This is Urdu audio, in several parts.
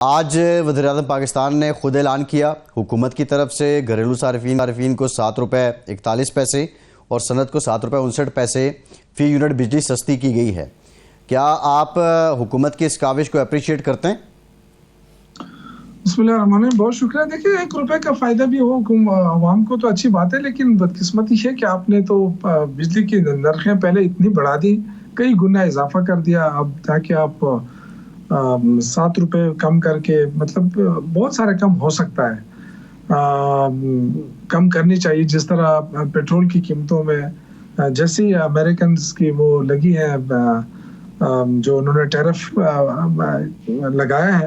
آج وزیراعظم پاکستان نے خود اعلان کیا حکومت کی طرف سے گھریلو صارفین کو 7 روپے 41 پیسے اور صنعت کو 7 روپے 59 پیسے فی یونٹ بجلی سستی کی گئی ہے۔ کیا آپ حکومت کی اس کاوش کو اپریشیٹ کرتے ہیں؟ بسم اللہ الرحمن الرحیم، بہت شکریہ۔ دیکھیں 1 روپے کا فائدہ بھی ہو عوام کو تو اچھی بات ہے، لیکن بدقسمتی ہے کہ آپ نے تو بجلی کی نرخیں پہلے اتنی بڑھا دی، کئی گنا اضافہ کر دیا، اب تاکہ آپ 7 روپے کم کر کے، مطلب بہت سارا کم ہو سکتا ہے، کم کرنی چاہیے۔ جس طرح پیٹرول کی قیمتوں میں جیسی امریکنز کی وہ لگی ہے، جو انہوں نے ٹیرف لگایا ہے،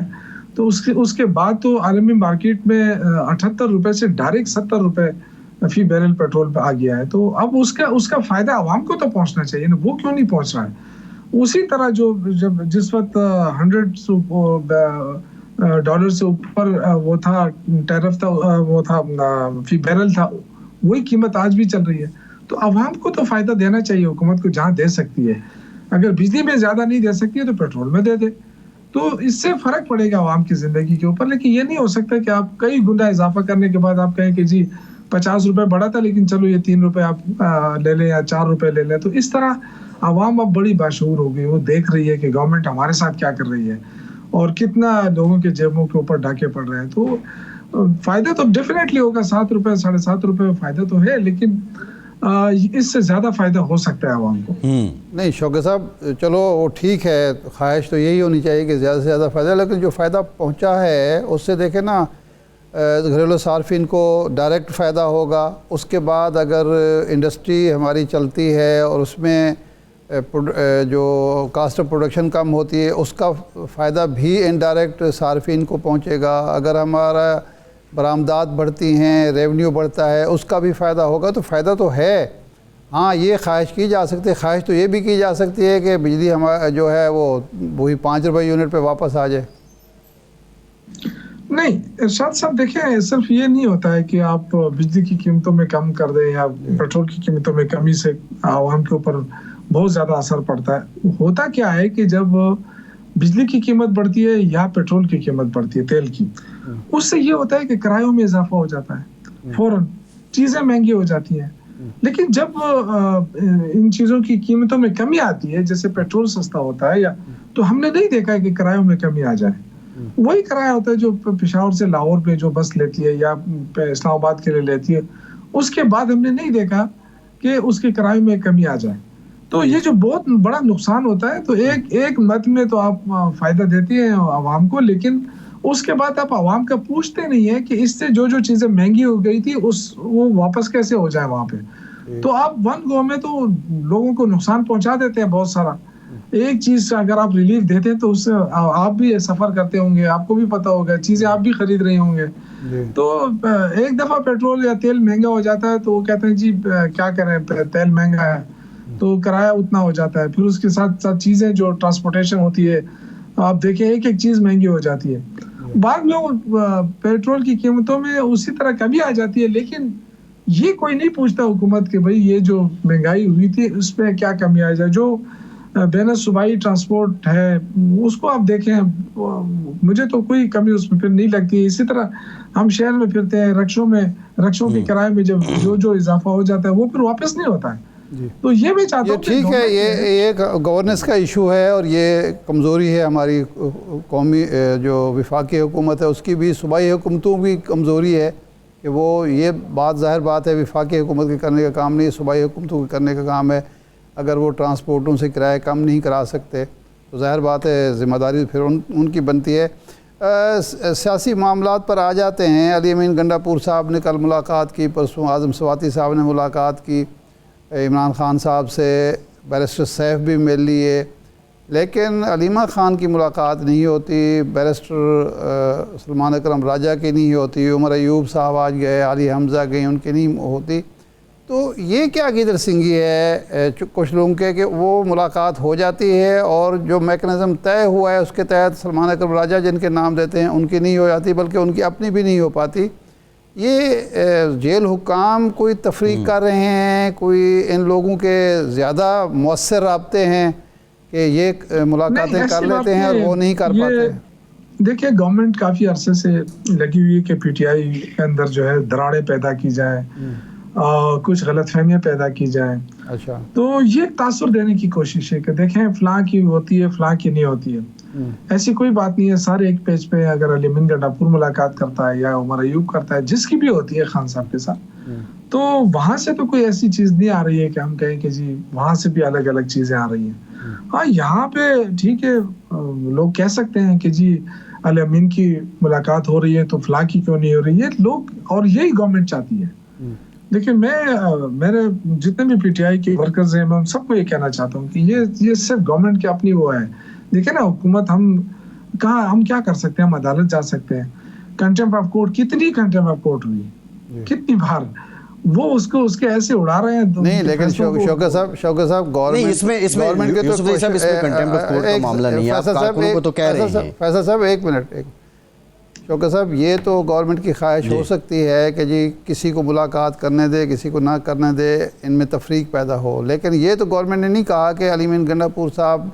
تو اس کے بعد تو عالمی مارکیٹ میں 78 روپے سے ڈائریکٹ 70 روپے فی بیرل پیٹرول پہ آ گیا ہے۔ تو اب اس کا فائدہ عوام کو تو پہنچنا چاہیے نا، وہ کیوں نہیں پہنچ رہا ہے؟ اسی طرح جس وقت $100 سے اوپر وہ تھا، ٹیرف تھا، وہ تھا فی بیرل تھا، وہی قیمت آج بھی چل رہی ہے۔ تو عوام کو تو فائدہ دینا چاہیے حکومت کو، جہاں دے سکتی ہے۔ اگر بجلی میں زیادہ نہیں دے سکتی ہے تو پیٹرول میں دے دے، تو اس سے فرق پڑے گا عوام کی زندگی کے اوپر۔ لیکن یہ نہیں ہو سکتا کہ آپ کئی گنا اضافہ کرنے کے بعد آپ کہیں کہ جی 50 روپے بڑھا تھا، لیکن چلو یہ 3 روپے آپ لے لیں یا 4 روپے لے لیں۔ تو اس طرح عوام اب بڑی باشعور ہو گئی، وہ دیکھ رہی ہے کہ گورنمنٹ ہمارے ساتھ کیا کر رہی ہے اور کتنا لوگوں کے جیبوں کے اوپر ڈاکے پڑ رہے ہیں۔ تو فائدہ تو ڈیفینیٹلی ہوگا، 7 روپے 7.5 روپے فائدہ تو ہے، لیکن اس سے زیادہ فائدہ ہو سکتا ہے عوام کو۔ نہیں شوکت صاحب، چلو وہ ٹھیک ہے، خواہش تو یہی ہونی چاہیے کہ زیادہ سے زیادہ فائدہ، لیکن جو فائدہ پہنچا ہے اس سے دیکھیں نا، گھریلو صارفین کو ڈائریکٹ فائدہ ہوگا۔ اس کے بعد اگر انڈسٹری ہماری چلتی ہے اور اس میں جو کاسٹ آف پروڈکشن کم ہوتی ہے، اس کا فائدہ بھی انڈائریکٹ صارفین کو پہنچے گا۔ اگر ہمارا برآمدات بڑھتی ہیں، ریونیو بڑھتا ہے، اس کا بھی فائدہ ہوگا۔ تو فائدہ تو ہے۔ ہاں، یہ خواہش کی جا سکتی ہے، خواہش تو یہ بھی کی جا سکتی ہے کہ بجلی ہمارا جو ہے وہی 5 روپے یونٹ پہ واپس آ جائے۔ نہیں ارشاد صاحب، دیکھیں صرف یہ نہیں ہوتا ہے کہ آپ بجلی کی قیمتوں میں کم کر دیں یا پیٹرول کی قیمتوں میں کمی سے عوام کے اوپر بہت زیادہ اثر پڑتا ہے۔ ہوتا کیا ہے کہ جب بجلی کی قیمت بڑھتی ہے یا پیٹرول کی قیمت بڑھتی ہے، تیل کی، اس سے یہ ہوتا ہے کہ کرایوں میں اضافہ ہو جاتا ہے، فوراً چیزیں مہنگی ہو جاتی ہیں۔ لیکن جب ان چیزوں کی قیمتوں میں کمی آتی ہے، جیسے پیٹرول سستا ہوتا ہے تو ہم نے نہیں دیکھا کہ کرایوں میں کمی آ جائے۔ وہی کرایہ ہوتا ہے جو پشاور سے لاہور پہ جو بس لیتی ہے یا اسلام آباد کے لیے لیتی ہے، اس کے بعد ہم نے نہیں دیکھا کہ اس کے کرایے میں کمی آ جائے۔ تو یہ جو بہت بڑا نقصان ہوتا ہے، تو ایک مت میں تو آپ فائدہ دیتی ہیں عوام کو، لیکن اس کے بعد آپ عوام کا پوچھتے نہیں ہیں کہ اس سے جو چیزیں مہنگی ہو گئی تھی وہ واپس کیسے ہو جائے وہاں پہ۔ تو آپ ون گو میں تو لوگوں کو نقصان پہنچا دیتے ہیں بہت سارا۔ ایک چیز اگر آپ ریلیف دیتے ہیں تو اس سے آپ بھی سفر کرتے ہوں گے، آپ کو بھی پتہ ہوگا، چیزیں آپ بھی خرید رہے ہوں گے۔ تو ایک دفعہ پیٹرول یا تیل مہنگا ہو جاتا ہے تو وہ کہتے ہیں جی کیا کریں، تیل مہنگا ہے تو کرایہ اتنا ہو جاتا ہے، پھر اس کے ساتھ چیزیں جو ٹرانسپورٹیشن ہوتی ہے، آپ دیکھیں ایک چیز مہنگی ہو جاتی ہے۔ بعد میں پیٹرول کی قیمتوں میں اسی طرح کمی آ جاتی ہے، لیکن یہ کوئی نہیں پوچھتا حکومت کہ بھئی یہ جو مہنگائی ہوئی تھی اس پہ کیا کمی آ جائے۔ جو بین صوبائی ٹرانسپورٹ ہے اس کو آپ دیکھیں، مجھے تو کوئی کمی اس میں پھر نہیں لگتی۔ اسی طرح ہم شہر میں پھرتے ہیں، رکشوں کے کرائے میں جو اضافہ ہو جاتا ہے وہ پھر واپس نہیں ہوتا ہے۔ تو یہ میں چاہتا ہوں کہ ٹھیک ہے، یہ گورننس کا ایشو ہے اور یہ کمزوری ہے ہماری قومی جو وفاقی حکومت ہے، اس کی بھی صوبائی حکومتوں کی کمزوری ہے کہ وہ یہ بات ظاہر بات ہے وفاقی حکومت کے کرنے کا کام نہیں، صوبائی حکومتوں کے کرنے کا کام ہے۔ اگر وہ ٹرانسپورٹوں سے کرایہ کم نہیں کرا سکتے تو ظاہر بات ہے ذمہ داری پھر ان کی بنتی ہے۔ سیاسی معاملات پر آ جاتے ہیں۔ علی امین گنڈا پور صاحب نے کل ملاقات کی، پرسوں اعظم سواتی صاحب نے ملاقات کی، عمران خان صاحب سے بیرسٹر سیف بھی مل لیے، لیکن علیمہ خان کی ملاقات نہیں ہوتی، بیرسٹر سلمان اکرم راجہ کی نہیں ہوتی، عمر ایوب صاحب آج گئے، علی حمزہ گئے، ان کی نہیں ہوتی۔ تو یہ کیا عقیدت سنگھی ہے کچھ لوگوں کے کہ وہ ملاقات ہو جاتی ہے اور جو میکنزم طے ہوا ہے اس کے تحت سلمان اکرم راجہ جن کے نام دیتے ہیں ان کی نہیں ہو جاتی، بلکہ ان کی اپنی بھی نہیں ہو پاتی۔ یہ جیل حکام کوئی تفریق کر رہے ہیں، کوئی ان لوگوں کے زیادہ مؤثر رابطے ہیں کہ یہ ملاقاتیں کر لیتے ہیں اور وہ نہیں کر پاتے ہیں؟ دیکھیں گورنمنٹ کافی عرصے سے لگی ہوئی ہے کہ پی ٹی آئی کے اندر جو ہے دراڑیں پیدا کی جائیں، کچھ غلط فہمیاں پیدا کی جائیں. اچھا. تو یہ ایک تاثر دینے کی کوشش ہے کہ دیکھیں فلاں کی ہوتی ہے فلاں کی نہیں ہوتی ہے. ایسی کوئی بات نہیں ہے. سارے ایک پیج پہ اگر علی امین گنڈاپور ملاقات کرتا ہے یا عمر ایوب کرتا ہے، جس کی بھی ہوتی ہے خان صاحب کے ساتھ، تو وہاں سے تو کوئی ایسی چیز نہیں آ رہی ہے کہ ہم کہیں کہ جی وہاں سے بھی الگ الگ چیزیں آ رہی ہیں. ہاں یہاں پہ ٹھیک ہے لوگ کہہ سکتے ہیں کہ جی علی امین کی ملاقات ہو رہی ہے تو فلاں کی کیوں نہیں ہو رہی ہے لوگ، اور یہی گورنمنٹ چاہتی ہے. دیکھیں میرے جتنے بھی پی ٹی آئی کے ورکرز ہیں میں ان سب کو یہ کہنا چاہتا ہوں کہ یہ صرف گورنمنٹ کی اپنی وہ ہے. دیکھیں نا حکومت ہم کیا کر سکتے ہیں؟ ہم عدالت جا سکتے ہیں. کنٹمپٹ آف کورٹ کتنی کنٹمپٹ آف کورٹ ہوئی، کتنی بار وہ اس کے ایسے اڑا رہے ہیں. نہیں لیکن شوکت صاحب گورنمنٹ کے تو فیصل صاحب ایک منٹ. شوکت صاحب یہ تو گورنمنٹ کی خواہش ہو سکتی ہے کہ جی کسی کو ملاقات کرنے دے کسی کو نہ کرنے دے، ان میں تفریق پیدا ہو، لیکن یہ تو گورنمنٹ نے نہیں کہا کہ علی امین گنڈاپور صاحب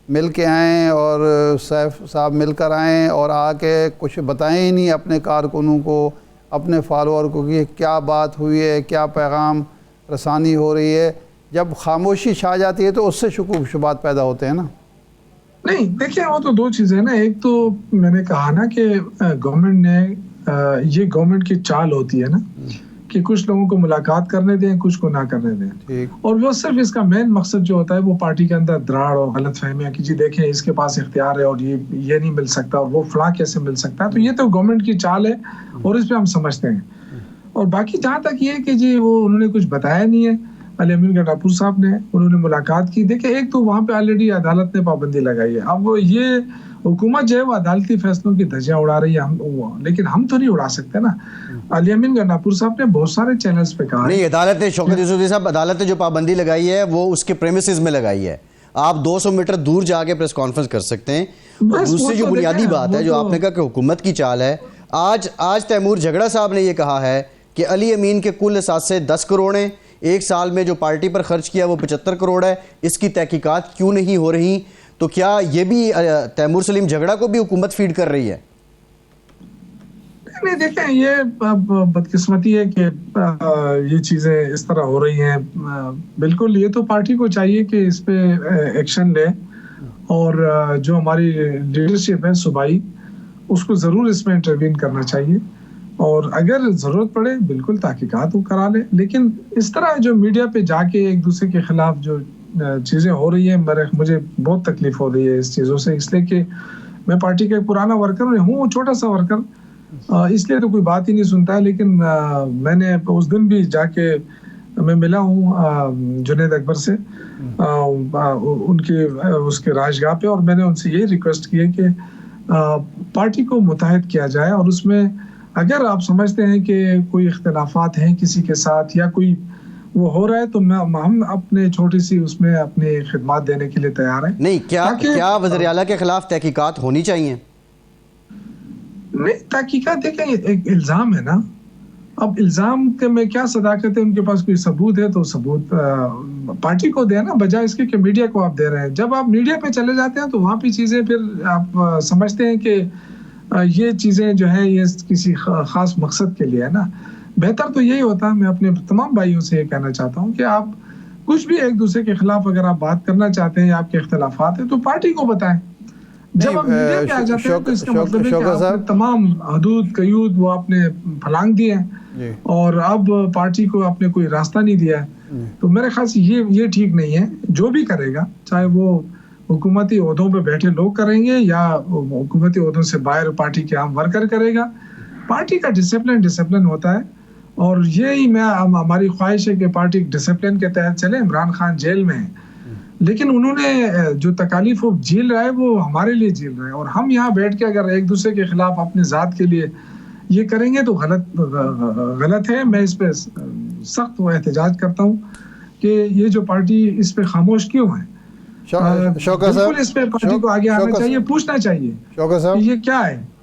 مل کے آئیں اور سیف صاحب مل کر آئیں اور آ کے کچھ بتائیں ہی نہیں اپنے کارکنوں کو، اپنے فالوور کو کہ کیا بات ہوئی ہے، کیا پیغام رسانی ہو رہی ہے. جب خاموشی چھا جاتی ہے تو اس سے شکوک شبہات پیدا ہوتے ہیں نا. نہیں دیکھیں وہ تو دو چیزیں نا. ایک تو میں نے کہا نا کہ گورنمنٹ نے یہ گورنمنٹ کی چال ہوتی ہے نا کہ کچھ لوگوں کو ملاقات کرنے دیں کچھ کو نہ کرنے دیں، اور وہ صرف اس کا مین مقصد جو ہوتا ہے وہ پارٹی کے اندر دراڑ اور غلط فہمیاں کہ جی دیکھیں اس کے پاس اختیار ہے اور یہ نہیں مل سکتا اور وہ فلاں کیسے مل سکتا ہے. تو یہ تو گورنمنٹ کی چال ہے اور اس پہ ہم سمجھتے ہیں. اور باقی جہاں تک یہ کہ جی وہ انہوں نے کچھ بتایا نہیں ہے علی امین گنڈاپور صاحب نے، انہوں نے ملاقات کی. دیکھیں ایک تو وہاں پہ آلریڈی عدالت نے پابندی لگائی ہے. اب یہ حکومت جو ہے وہ عدالتی فیصلوں کی دھجیاں اڑا رہی ہے، لیکن ہم تو نہیں اڑا سکتے نا. علی امین گنڈاپور صاحب نے بہت سارے چینلز پہ کہا نہیں عدالت نے، شوکت یوسفزئی صاحب عدالت نے جو پابندی لگائی ہے وہ اس کے پریمیسز میں لگائی ہے. آپ 200 میٹر دور جا کے پریس کانفرنس کر سکتے ہیں. دوسری جو بنیادی بات ہے جو آپ نے کہا کہ حکومت کی چال ہے، آج تیمور جھگڑا صاحب نے یہ کہا ہے کہ علی امین کے کل اثاثے 10 کروڑ ہیں، ایک سال میں جو پارٹی پر خرچ کیا وہ 75 کروڑ ہے، اس کی تحقیقات کیوں نہیں ہو رہی؟ تو کیا یہ بھی تیمور سلیم جھگڑا کو بھی حکومت فیڈ کر رہی ہے؟ نہیں دیکھیں یہ بدقسمتی ہے کہ یہ چیزیں اس طرح ہو رہی ہیں. بالکل یہ تو پارٹی کو چاہیے کہ اس پہ ایکشن لے، اور جو ہماری لیڈرشپ ہے صوبائی اس کو ضرور اس میں انٹروین کرنا چاہیے، اور اگر ضرورت پڑے بالکل تحقیقات وہ کرا لے. لیکن اس طرح جو میڈیا پہ جا کے ایک دوسرے کے خلاف جو چیزیں ہو رہی ہیں مجھے بہت تکلیف ہو رہی ہے اس چیزوں سے، اس لیے کہ میں پارٹی کا ایک پرانا ورکر ہوں، چھوٹا سا ورکر، اس لیے تو کوئی بات ہی نہیں سنتا ہے. لیکن میں نے اس دن بھی جا کے میں ملا ہوں جنید اکبر سے ان کے اس کے راج گاہ پہ، اور میں نے ان سے یہ ریکویسٹ کی ہے کہ پارٹی کو متحد کیا جائے، اور اس میں اگر آپ سمجھتے ہیں کہ کوئی اختلافات ہیں کسی کے ساتھ یا کوئی وہ ہو رہا ہے تو ہم اپنے چھوٹی سی اس میں اپنی خدمات دینے کے لیے تیار ہیں. نہیں کیا وزیر اعلیٰ کے خلاف تحقیقات ہونی چاہیے؟ نہیں تحقیقات دیکھیں ایک الزام ہے نا. اب الزام کے میں کیا صداقت ہے؟ ان کے پاس کوئی ثبوت ہے تو ثبوت پارٹی کو دے نا، بجائے اس کے کہ میڈیا کو آپ دے رہے ہیں. جب آپ میڈیا پہ چلے جاتے ہیں تو وہاں پہ چیزیں پھر آپ سمجھتے ہیں کہ یہ چیزیں جو ہے یہ کسی خاص مقصد کے لیے ہے نا. بہتر تو یہی ہوتا ہے. میں اپنے تمام بھائیوں سے یہ کہنا چاہتا ہوں کہ آپ کچھ بھی ایک دوسرے کے خلاف اگر آپ بات کرنا چاہتے ہیں یا آپ کے اختلافات ہیں تو پارٹی کو بتائیں. جب آپ میڈیا پہ آ جاتے ہیں تو اس کا مطلب ہے کہ آپ نے تمام حدود قیود وہ آپ نے پھلانگ دیے ہیں اور اب پارٹی کو آپ نے کوئی راستہ نہیں دیا ہے. تو میرے خیال سے یہ ٹھیک نہیں ہے. جو بھی کرے گا چاہے وہ حکومتی عہدوں پہ بیٹھے لوگ کریں گے یا حکومتی عہدوں سے باہر پارٹی کے عام ورکر کرے گا، پارٹی کا ڈسپلن ہوتا ہے. اور یہی ہماری خواہش ہے کہ پارٹی ڈسپلن کے تحت چلے. عمران خان جیل میں ہیں لیکن انہوں نے جو تکالیف وہ جھیل رہا ہے وہ ہمارے لیے جھیل رہے ہیں، اور ہم یہاں بیٹھ کے اگر ایک دوسرے کے خلاف اپنے ذات کے لیے یہ کریں گے تو غلط ہے. میں اس پہ سخت احتجاج کرتا ہوں کہ یہ جو پارٹی اس پہ خاموش کیوں ہے. بالکل اس پہ پارٹی کو آگے آنا چاہیے، پوچھنا چاہیے یہ کیا ہے.